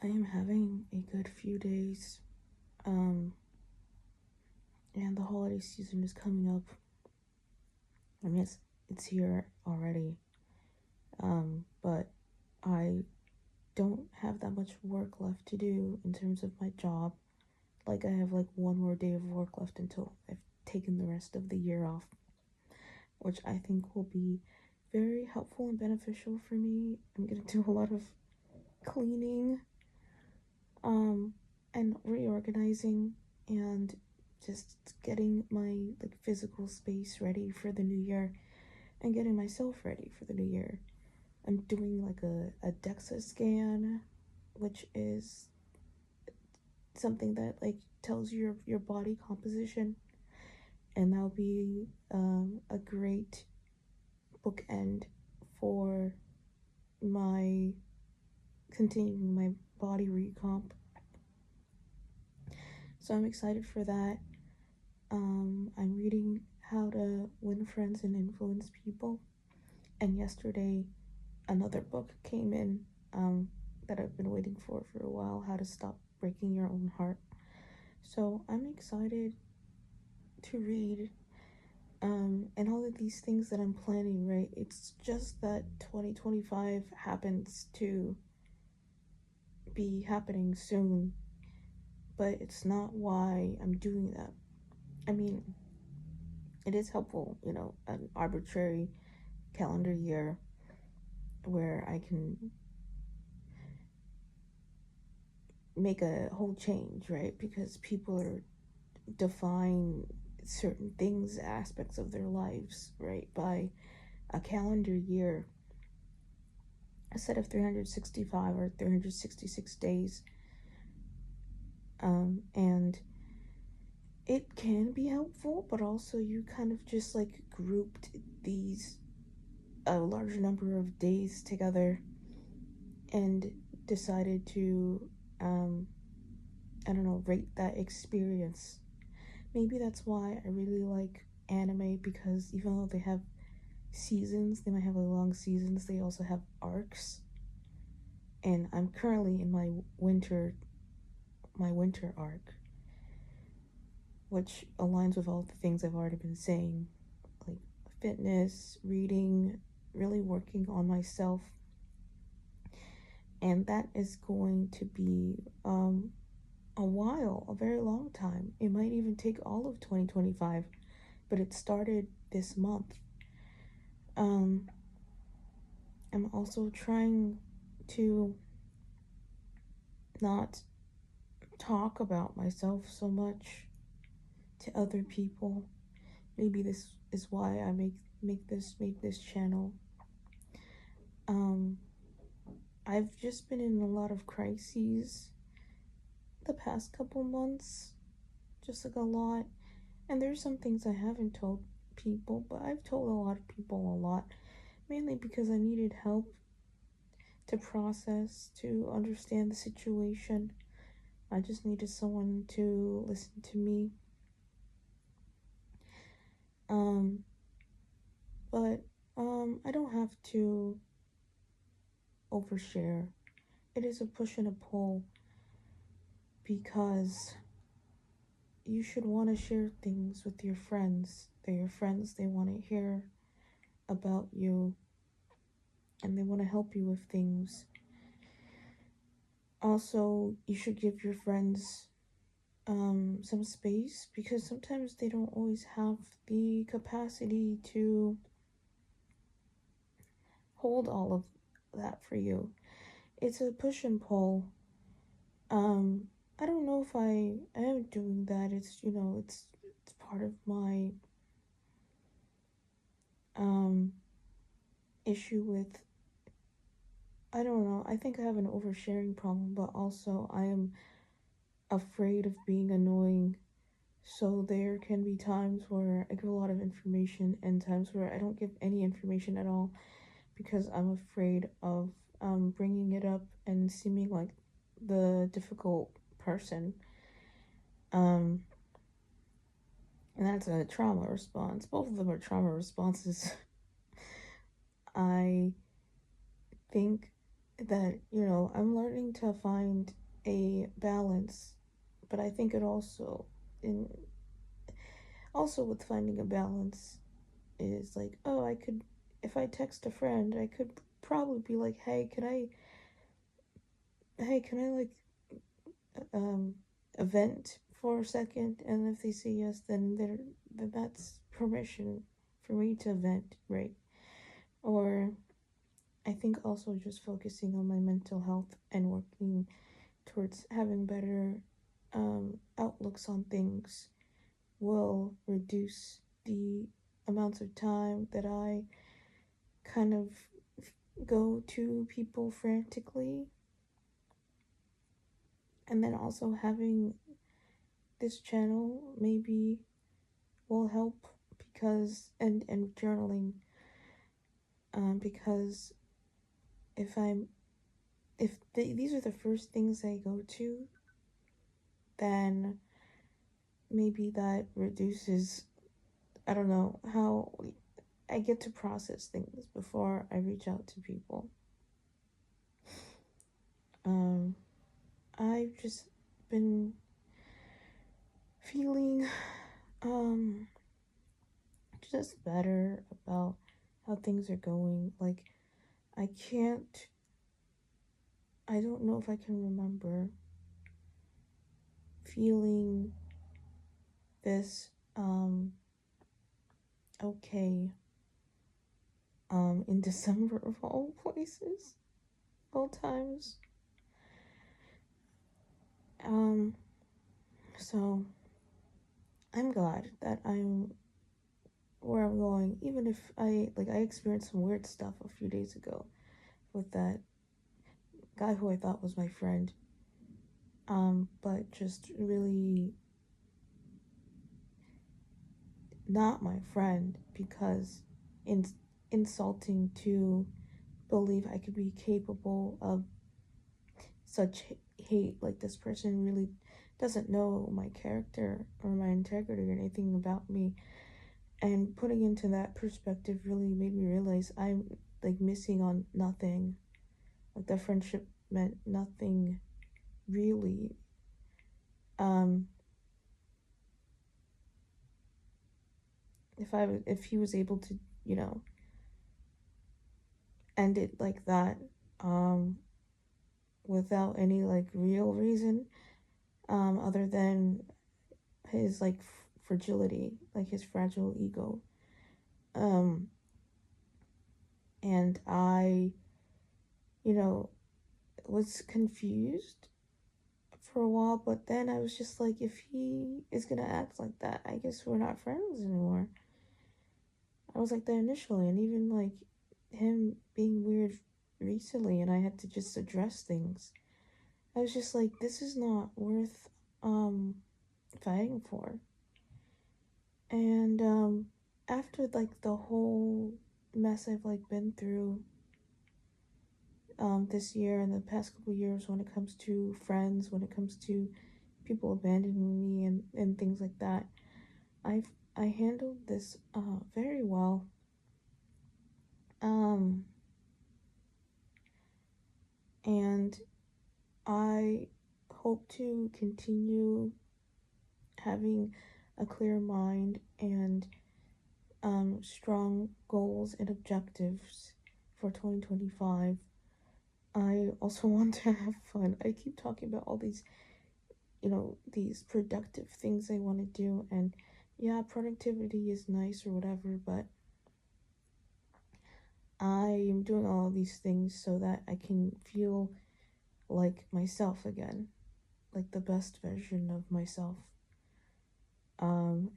I am having a good few days. Um, and the holiday season is coming up. I mean, it's here already. But I don't have that much work left to do in terms of my job. Like I have like one more day of work left until I've taken the rest of the year off, which I think will be very helpful and beneficial for me. I'm gonna do a lot of cleaning, um, and reorganizing and just getting my like physical space ready for the new year and getting myself ready for the new year. I'm doing like a DEXA scan, which is something that like tells your body composition, and that'll be a great bookend for my continuing my body recomp. So I'm excited for that. I'm reading How to Win Friends and Influence People, and yesterday another book came in that I've been waiting for a while, How to Stop Breaking Your Own Heart. So I'm excited to read, and all of these things that I'm planning, right? It's just that 2025 happens to be happening soon, but it's not why I'm doing that. I mean, it is helpful, an arbitrary calendar year where I can make a whole change, right? Because people are define certain things, aspects of their lives, right, by a calendar year, a set of 365 or 366 days. And it can be helpful, but also you kind of just like grouped these a large number of days together and decided to, I don't know, rate that experience. Maybe that's why I really like anime, because even though they have seasons, they might have like long seasons, they also have arcs. And I'm currently in my winter arc, which aligns with all the things I've already been saying, like fitness, reading, really working on myself. And that is going to be a while, a very long time. It might even take all of 2025, but it started this month. Um, I'm also trying to not talk about myself so much to other people. Maybe this is why I make this channel. Um, I've just been in a lot of crises the past couple months, just like a lot. And there's some things I haven't told people, but I've told a lot of people a lot, mainly because I needed help to process, to understand the situation. I just needed someone to listen to me. Um, but I don't have to overshare. It is a push and a pull, because you should want to share things with your friends. They're your friends, they want to hear about you, and they want to help you with things. Also, you should give your friends some space, because sometimes they don't always have the capacity to hold all of that for you. It's a push and pull. Um, I don't know if I am doing that. It's part of my um issue with, I don't know. I think I have an oversharing problem, but also I am afraid of being annoying. So there can be times where I give a lot of information and times where I don't give any information at all, because I'm afraid of bringing it up and seeming like the difficult person. Um, and that's a trauma response. Both of them are trauma responses. I think that, you know, I'm learning to find a balance, but I think it in also with finding a balance is like, oh, I could, if I text a friend, I could probably be like, hey, can I like um vent for a second? And if they say yes, then that's permission for me to vent, right? Or I think also just focusing on my mental health and working towards having better outlooks on things will reduce the amounts of time that I kind of go to people frantically. And then also having this channel maybe will help because and journaling because if I'm these are the first things I go to, then maybe that reduces, I don't know, how I get to process things before I reach out to people. um I've just been feeling um just better about how things are going. Like I can't I don't know if I can remember feeling this okay in December of all places, all times. Um so I'm glad that I'm where I'm going, even if I experienced some weird stuff a few days ago with that guy who I thought was my friend. But just really not my friend because it's insulting to believe I could be capable of such hate. Like this person really doesn't know my character or my integrity or anything about me. And putting into that perspective really made me realize I'm like missing on nothing. Like the friendship meant nothing really. Um, if he was able to, you know, end it like that, um, without any like real reason, other than his like fragility, like his fragile ego. Um, and I, you know, was confused for a while, but then I was just like, if he is gonna act like that, I guess we're not friends anymore. I was like that initially, and even like him being weird recently, and I had to just address things. I was just like, this is not worth fighting for. And after like the whole mess I've like been through this year and the past couple years when it comes to friends, when it comes to people abandoning me and things like that, I handled this very well. Um and I hope to continue having a clear mind and strong goals and objectives for 2025. I also want to have fun. I keep talking about all these, you know, these productive things I want to do, and yeah, productivity is nice or whatever, but I am doing all of these things so that I can feel like myself again, like the best version of myself.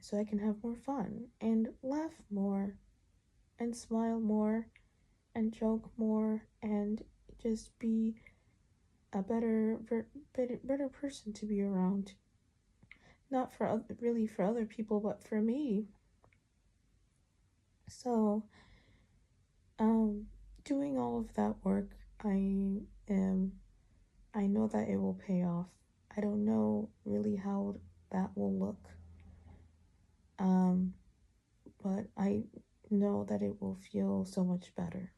So I can have more fun and laugh more and smile more and joke more and just be a better person to be around. Not for really for other people, but for me. So, um, doing all of that work, am. I know that it will pay off. I don't know really how that will look. Um, but I know that it will feel so much better.